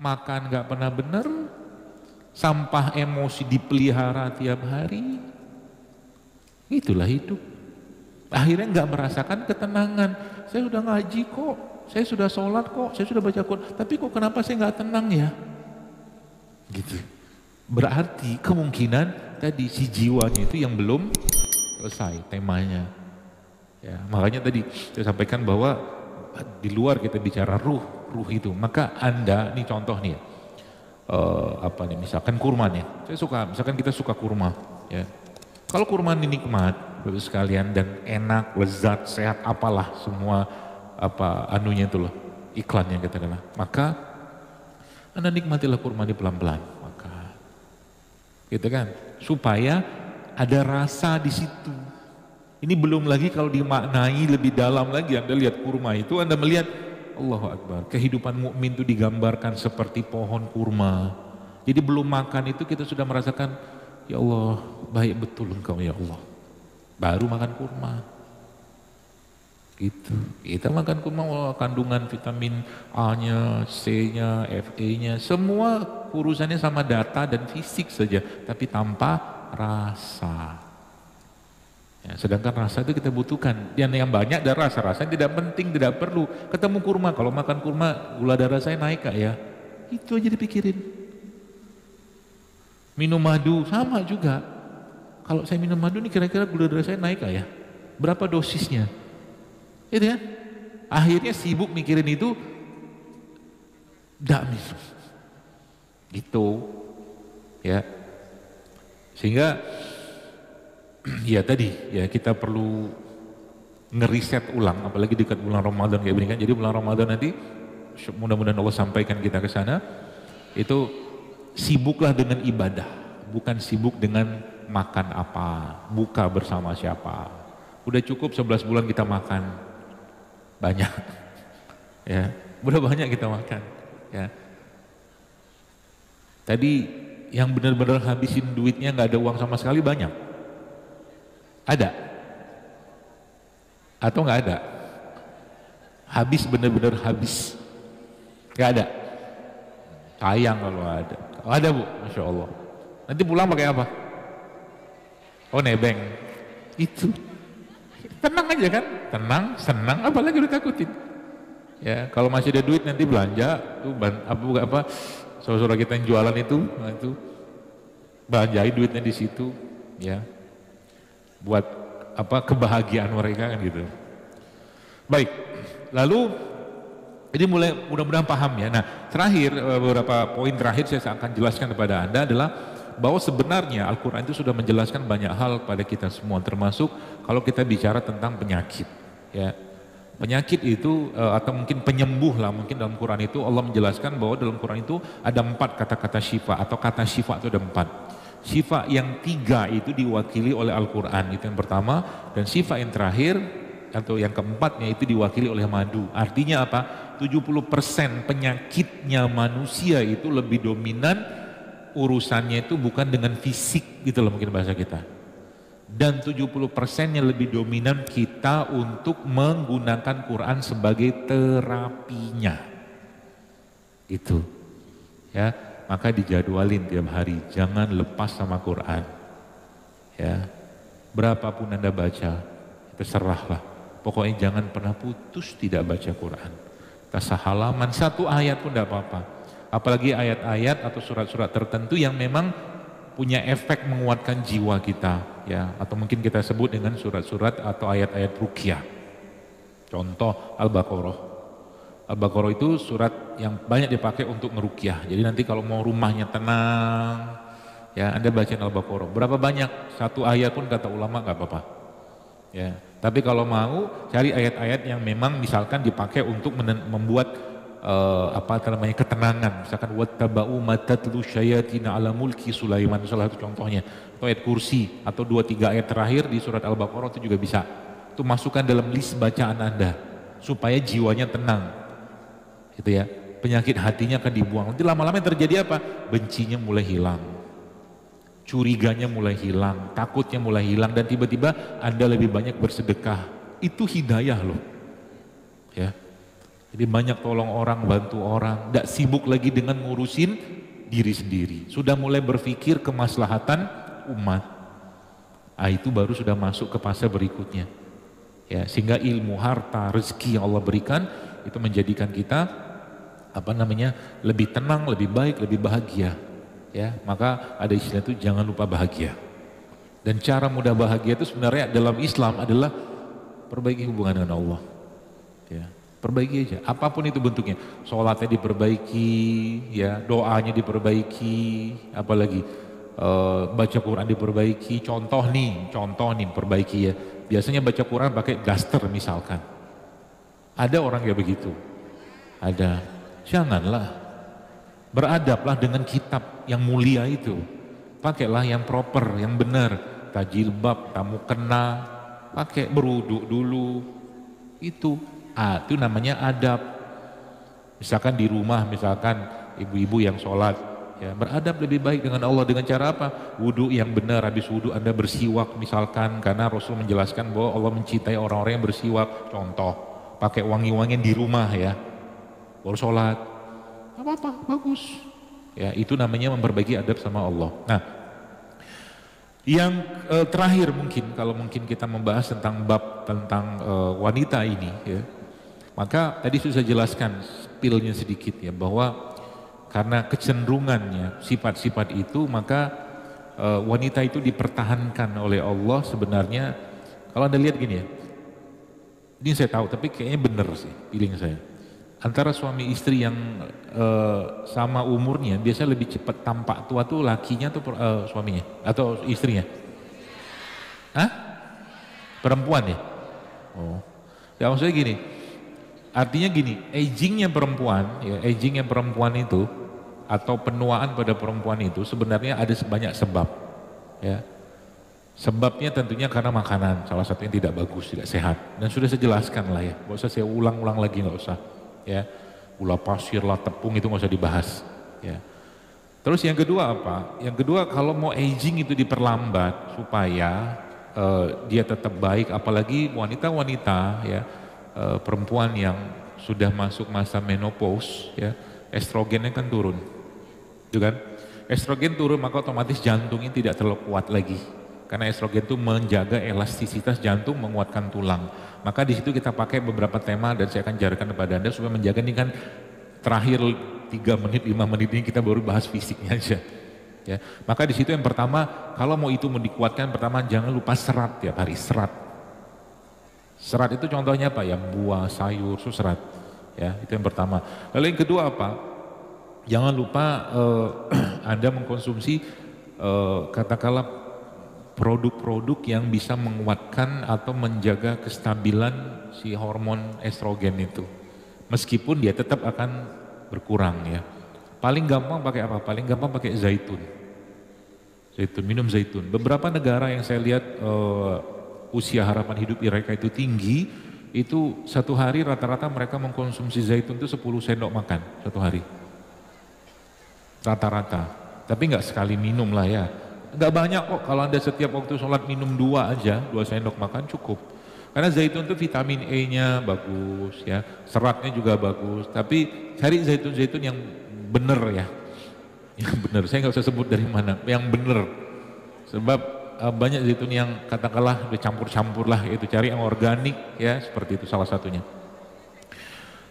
makan nggak pernah bener, sampah emosi dipelihara tiap hari. Itulah hidup. Akhirnya nggak merasakan ketenangan. Saya sudah ngaji kok, saya sudah sholat kok, saya sudah baca Quran, tapi kok kenapa saya nggak tenang ya? Gitu. Berarti kemungkinan tadi si jiwanya itu yang belum selesai temanya. Ya, makanya tadi saya sampaikan bahwa di luar kita bicara ruh itu, maka Anda, ini contoh nih ya, apa nih, misalkan kurma nih, misalkan kita suka kurma, ya. Kalau kurma ini nikmat, Bapak sekalian, dan enak, lezat, sehat, apalah semua apa anunya itu loh, iklannya katakanlah, maka Anda nikmatilah kurma ini pelan-pelan, maka gitu kan, supaya ada rasa di situ. Ini belum lagi kalau dimaknai lebih dalam lagi, Anda lihat kurma itu, Anda melihat Allahu Akbar, kehidupan mukmin itu digambarkan seperti pohon kurma. Jadi belum makan itu kita sudah merasakan, ya Allah, baik betul Engkau ya Allah. Baru makan kurma. Gitu. Kita makan kurma, kandungan vitamin A-nya, C-nya, Fe-nya, semua urusannya sama data dan fisik saja, tapi tanpa rasa. Ya, sedangkan rasa itu kita butuhkan. Yang banyak ada rasa yang tidak penting, tidak perlu. Ketemu kurma, kalau makan kurma gula darah saya naik Kak ya. Itu aja dipikirin. Minum madu sama juga. Kalau saya minum madu nih kira-kira gula darah saya naik Kak ya. Berapa dosisnya? Itu ya. Akhirnya sibuk mikirin itu, enggak minum. Gitu. Ya. Sehingga ya tadi, ya kita perlu ngeriset ulang, apalagi dekat bulan Ramadan kayak begini kan. Jadi bulan Ramadan nanti mudah-mudahan Allah sampaikan kita ke sana, itu sibuklah dengan ibadah, bukan sibuk dengan makan apa, buka bersama siapa. Udah cukup 11 bulan kita makan banyak, ya, udah banyak kita makan, ya. Tadi yang benar-benar habisin duitnya nggak ada uang sama sekali banyak. Ada? Atau nggak ada? Habis, benar-benar habis? Nggak ada? Sayang kalau ada. Kalau ada Bu, Masya Allah. Nanti pulang pakai apa? Oh nebeng. Itu. Tenang aja kan? Tenang, senang, apalagi udah takutin. Ya, kalau masih ada duit nanti belanja, tuh apa saudara kita yang jualan itu, nah itu belanjain duitnya di situ, ya. Buat apa kebahagiaan mereka kan gitu. Baik, lalu ini mulai mudah-mudahan paham ya. Nah terakhir, beberapa poin terakhir saya akan jelaskan kepada Anda adalah bahwa sebenarnya Al-Quran itu sudah menjelaskan banyak hal pada kita semua, termasuk kalau kita bicara tentang penyakit, ya. Penyakit itu atau mungkin penyembuh lah, mungkin dalam Quran itu Allah menjelaskan bahwa dalam Quran itu ada 4 kata-kata syifa, atau kata syifa itu ada 4. Syifa yang 3 itu diwakili oleh Al-Quran, itu yang pertama, dan syifa yang terakhir atau yang keempatnya itu diwakili oleh madu. Artinya apa? 70% penyakitnya manusia itu lebih dominan urusannya itu bukan dengan fisik gitu loh, mungkin bahasa kita. Dan 70%-nya lebih dominan kita untuk menggunakan Quran sebagai terapinya. Itu. Ya. Maka dijadwalin tiap hari, jangan lepas sama Quran, ya. Berapapun Anda baca, terserahlah. Pokoknya jangan pernah putus tidak baca Quran. Halaman 1 ayat pun tidak apa-apa. Apalagi ayat-ayat atau surat-surat tertentu yang memang punya efek menguatkan jiwa kita, ya. Atau mungkin kita sebut dengan surat-surat atau ayat-ayat ruqyah. Contoh Al-Baqarah. Al-Baqarah itu surat yang banyak dipakai untuk ngeruqyah. Jadi nanti kalau mau rumahnya tenang, ya Anda bacain Al-Baqarah. Berapa banyak? 1 ayat pun kata ulama nggak apa-apa. Ya. Tapi kalau mau cari ayat-ayat yang memang misalkan dipakai untuk membuat ketenangan. Misalkan wattaba'u matatlu syayatina ala mulki Sulaiman, itu salah satu contohnya. Atau ayat kursi atau 2-3 ayat terakhir di surat Al-Baqarah itu juga bisa. Itu masukkan dalam list bacaan Anda supaya jiwanya tenang. Gitu ya, penyakit hatinya akan dibuang. Nanti lama-lama yang terjadi apa? Bencinya mulai hilang, curiganya mulai hilang, takutnya mulai hilang, dan tiba-tiba Anda lebih banyak bersedekah. Itu hidayah loh, ya. Jadi banyak tolong orang, bantu orang, tidak sibuk lagi dengan ngurusin diri sendiri. Sudah mulai berpikir kemaslahatan umat. Itu baru sudah masuk ke fase berikutnya. Ya, sehingga ilmu, harta, rezeki yang Allah berikan itu menjadikan kita lebih tenang, lebih baik, lebih bahagia. Ya, maka ada istilah itu jangan lupa bahagia. Dan cara mudah bahagia itu sebenarnya dalam Islam adalah perbaiki hubungan dengan Allah. Ya, perbaiki aja, apapun itu bentuknya. Sholatnya diperbaiki, ya, doanya diperbaiki, apalagi baca Quran diperbaiki. Contoh nih, perbaiki ya. Biasanya baca Quran pakai daster misalkan. Ada orang kayak begitu. Ada. Janganlah. Beradablah dengan kitab yang mulia itu. Pakailah yang proper, yang benar. Tajilbab, tamu kena, pakai berwuduk dulu. Itu namanya adab. Misalkan di rumah, misalkan ibu-ibu yang sholat, ya, beradab lebih baik dengan Allah dengan cara apa? Wudhu yang benar, habis wudhu Anda bersiwak misalkan, karena Rasul menjelaskan bahwa Allah mencintai orang-orang yang bersiwak. Contoh, pakai wangi-wangian di rumah ya, baru sholat, apa-apa, bagus. Ya, itu namanya memperbaiki adab sama Allah. Nah, yang terakhir kalau mungkin kita membahas tentang bab tentang wanita ini, ya, maka tadi sudah saya jelaskan spillnya sedikit ya, bahwa karena kecenderungannya sifat-sifat itu, maka wanita itu dipertahankan oleh Allah sebenarnya. Kalau Anda lihat gini ya, ini saya tahu tapi kayaknya benar sih feeling saya. Antara suami istri yang sama umurnya biasanya lebih cepat tampak tua tuh lakinya atau suaminya atau istrinya? Hah? Perempuan ya? Oh, ya maksudnya gini, artinya gini, agingnya perempuan itu atau penuaan pada perempuan itu sebenarnya ada banyak sebab. Ya, sebabnya tentunya karena makanan, salah satunya tidak bagus, tidak sehat. Dan sudah saya jelaskan lah ya, nggak usah saya ulang-ulang lagi, nggak usah. Ya, gula pasir lah, tepung itu nggak usah dibahas. Ya. Terus yang kedua apa? Yang kedua, kalau mau aging itu diperlambat supaya dia tetap baik, apalagi wanita-wanita ya, perempuan yang sudah masuk masa menopause ya, estrogennya kan turun, gitu kan? Estrogen turun maka otomatis jantungnya tidak terlalu kuat lagi, karena estrogen itu menjaga elastisitas jantung, menguatkan tulang. Maka di situ kita pakai beberapa tema dan saya akan ajarkan kepada Anda supaya menjaga. Ini kan terakhir 3 menit, 5 menit ini kita baru bahas fisiknya aja. Ya, maka di situ yang pertama, kalau mau dikuatkan, pertama jangan lupa serat tiap hari, serat. Serat itu contohnya apa ya? Buah, sayur, itu serat. Ya, itu yang pertama. Lalu yang kedua apa? Jangan lupa Anda mengkonsumsi katakanlah produk-produk yang bisa menguatkan atau menjaga kestabilan si hormon estrogen itu. Meskipun dia tetap akan berkurang ya. Paling gampang pakai apa? Paling gampang pakai zaitun. Minum zaitun. Beberapa negara yang saya lihat usia harapan hidup mereka itu tinggi, itu satu hari rata-rata mereka mengkonsumsi zaitun itu 10 sendok makan satu hari. Rata-rata. Tapi nggak sekali minum lah ya. Nggak banyak kok, kalau Anda setiap waktu sholat minum 2 aja, 2 sendok makan cukup. Karena zaitun itu vitamin E-nya bagus ya, seratnya juga bagus. Tapi cari zaitun-zaitun yang bener ya, yang bener. Saya nggak usah sebut dari mana, yang bener. Sebab banyak zaitun yang katakanlah dicampur-campur lah, itu cari yang organik ya, seperti itu salah satunya.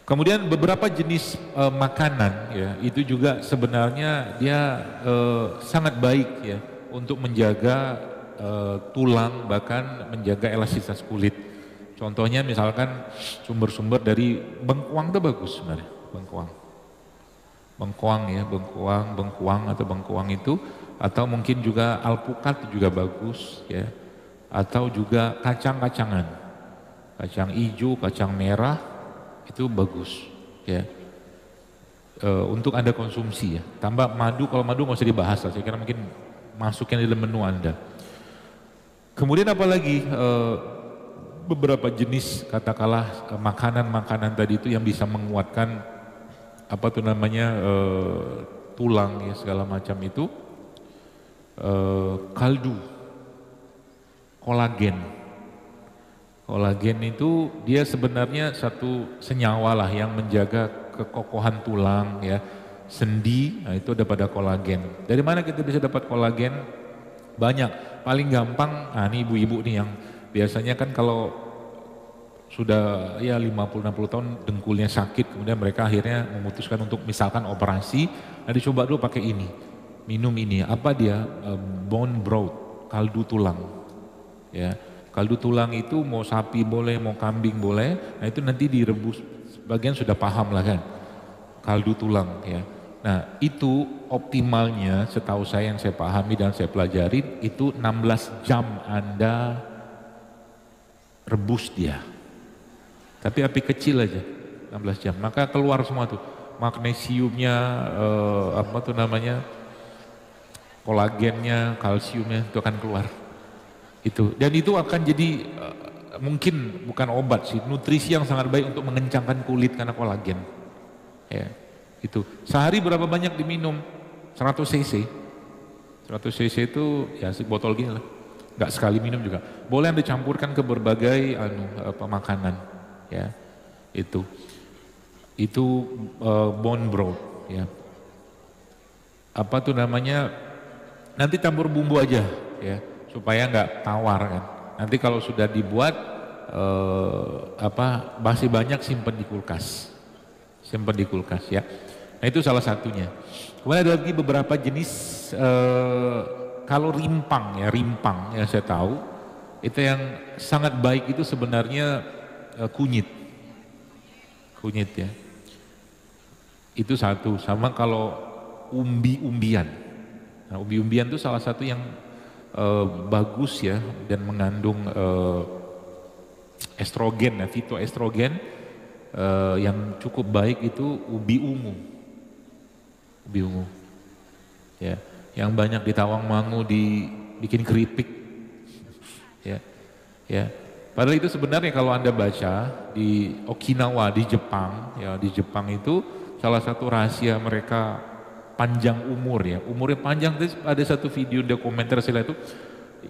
Kemudian beberapa jenis makanan ya, itu juga sebenarnya dia sangat baik ya, untuk menjaga tulang, bahkan menjaga elastisitas kulit. Contohnya misalkan sumber-sumber dari bengkuang itu bagus sebenarnya, bengkuang itu, atau mungkin juga alpukat juga bagus ya, atau juga kacang-kacangan, kacang hijau, kacang merah itu bagus ya. Untuk Anda konsumsi ya. Tambah madu, kalau madu nggak usah dibahas lah, saya kira mungkin masukkan di dalam menu Anda. Kemudian apalagi beberapa jenis katakanlah makanan-makanan tadi itu yang bisa menguatkan tulang ya, segala macam itu. Kaldu, kolagen Kolagen itu dia sebenarnya satu senyawa lah yang menjaga kekokohan tulang ya, sendi, nah itu ada pada kolagen. Dari mana kita bisa dapat kolagen? Banyak, paling gampang, nah ini ibu-ibu nih yang biasanya kan kalau sudah ya 50-60 tahun dengkulnya sakit, kemudian mereka akhirnya memutuskan untuk misalkan operasi, nah dicoba dulu pakai ini, minum ini, apa dia? Bone broth, kaldu tulang, ya. Kaldu tulang itu mau sapi boleh, mau kambing boleh, nah itu nanti direbus, sebagian sudah paham lah kan, kaldu tulang ya. Nah itu optimalnya setahu saya yang saya pahami dan saya pelajari itu 16 jam Anda rebus dia. Tapi api kecil aja, 16 jam, maka keluar semua tuh, magnesiumnya, apa tuh namanya, kolagennya, kalsiumnya itu akan keluar. Itu, dan itu akan jadi mungkin bukan obat sih, nutrisi yang sangat baik untuk mengencangkan kulit karena kolagen. Ya, itu. Sehari berapa banyak diminum? 100 cc. 100 cc itu ya botol gini lah. Nggak sekali minum juga. Boleh Anda campurkan ke berbagai makanan. Ya, itu bone broth. Ya, apa tuh namanya? Nanti campur bumbu aja. Ya, supaya nggak tawar kan. Nanti kalau sudah dibuat masih banyak simpan di kulkas. Simpan di kulkas ya. Nah itu salah satunya. Kemudian ada lagi beberapa jenis kalau rimpang yang saya tahu itu yang sangat baik itu sebenarnya kunyit ya. Itu satu. Sama kalau umbi-umbian. Nah, umbi-umbian itu salah satu yang bagus ya dan mengandung estrogen, fitoestrogen yang cukup baik itu ubi ungu ya, yang banyak di Tawangmangu dibikin keripik ya. Padahal itu sebenarnya kalau Anda baca di Okinawa di Jepang ya, di Jepang itu salah satu rahasia mereka panjang umur ya, umurnya panjang. Ada satu video dokumenter saya lihat itu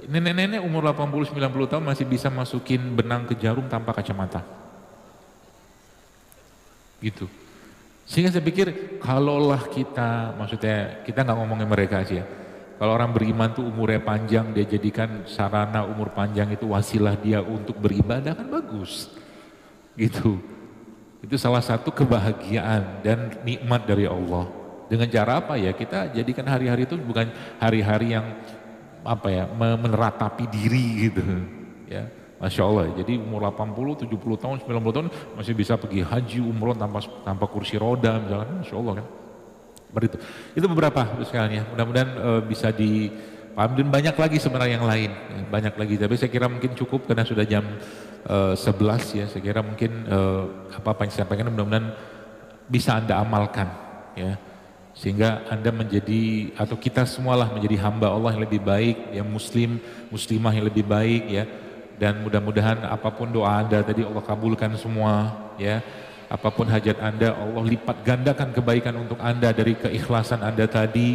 nenek-nenek umur 80-90 tahun masih bisa masukin benang ke jarum tanpa kacamata gitu. Sehingga saya pikir kalaulah kita, maksudnya kita nggak ngomongin mereka sih ya, kalau orang beriman tuh umurnya panjang, dia jadikan sarana umur panjang itu wasilah dia untuk beribadah, kan bagus gitu. Itu salah satu kebahagiaan dan nikmat dari Allah. Dengan cara apa ya, kita jadikan hari-hari itu bukan hari-hari yang meneratapi diri gitu ya. Masya Allah, jadi umur 80, 70 tahun, 90 tahun masih bisa pergi haji, umroh tanpa kursi roda misalnya, Masya Allah kan. Begitu. Itu beberapa sekalian ya, mudah-mudahan bisa dipahami dan banyak lagi sebenarnya yang lain, banyak lagi. Tapi saya kira mungkin cukup karena sudah jam 11 ya, saya kira mungkin apa yang saya sampaikan mudah-mudahan bisa Anda amalkan ya. Sehingga Anda menjadi, atau kita semualah menjadi hamba Allah yang lebih baik, yang muslimah yang lebih baik ya. Dan mudah-mudahan apapun doa Anda tadi Allah kabulkan semua ya. Apapun hajat Anda Allah lipat gandakan kebaikan untuk Anda dari keikhlasan Anda tadi.